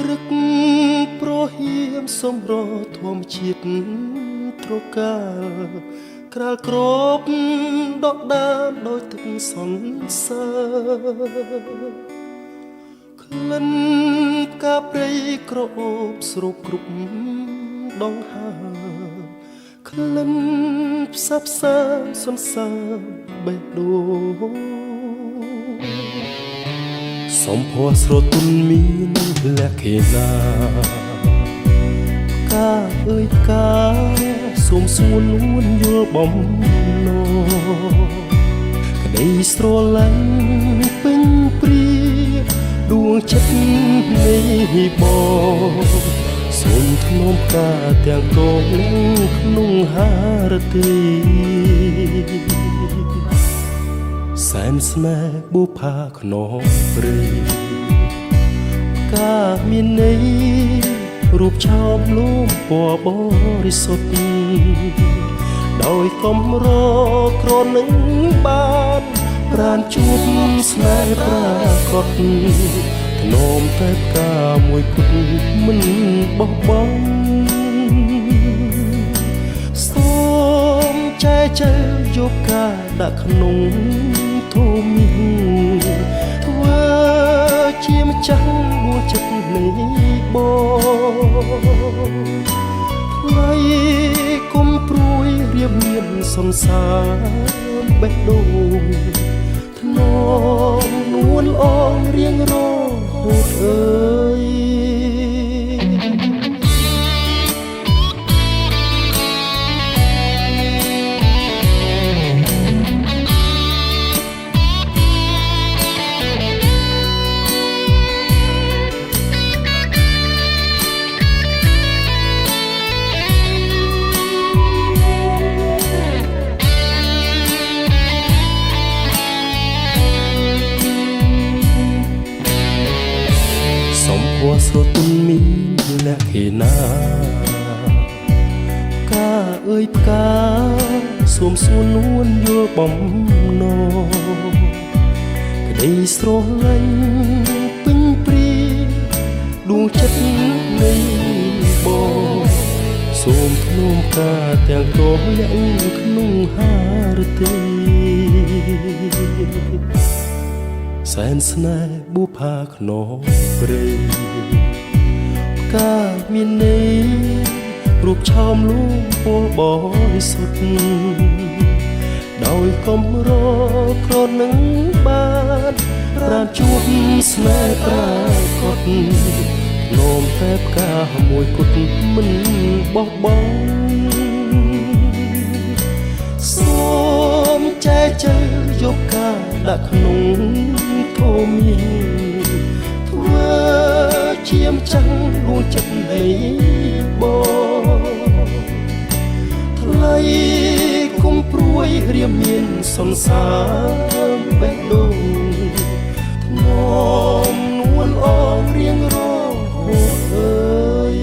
រឹកប្រហៀមសំរធម្មជាតិត្រកាលក្រាលក្របដកដានដោយទឹកសន្សើរក្លិនផ្កាព្រៃក្រអូបស្រូបគ្រប់ដងហើក្លិនផ្សះផ្សាសន្សើរបេះដូងសំភ័រស្រទន់មានលក្ខណៈកាអើយកាសូមសួរលួនយល់បំណងក្តីស្រឡាញ់ពេញព្រាដួងចិត្តនៃបងសូមធ្នមកាទាំងកងក្នុងហារទីសែនស្នេហ៍បុផាខ្នងព្រៃកាមានន័យរូបឆោមលំពណ៌បរិសុទ្ធដោយកំរក្រនឹងបានប្រានជួបស្នេហ៍ប្រាកដធ្នមតែផ្កាមួយគត់មិនបោះបង់សូមចែកចែកយកការដាក់ក្នុងធូមីធ្វើជាម្ចាស់ដួងចិត្តនៃបងថ្លៃគុំព្រួយរៀបមានសន្សារបេះដូងធ្នមនួនល្អរៀងរហូតអើយស្រទន់មានលក្ខណៈកាអើយផ្កាសូមសួរនួនយល់បំណងក្តីស្រឡាញ់ពេញព្រាដួងចិត្តនៃបងសូមធ្នមកាទាំងកងលាក់ក្នុងហារទីសែនស្នេហ៍បុផាខ្នងព្រៃកាមានន័យរូបឆោមលូមពណ៌បរិសុទ្ធដោយកំរក្រនឹងបានប្រានជួបស្នេហ៍ប្រាកដនោមតែផ្កាមួយគត់មិនបោះបង់សូមចែកចែកយកការដាក់ក្នុងធូមីធ្វើជាម្ចាស់ដួងចិត្តនៃបងថ្លៃគុំព្រួយរៀបមានសន្សារបេះដូងធ្នមនួនអងរៀងរហូតអើយ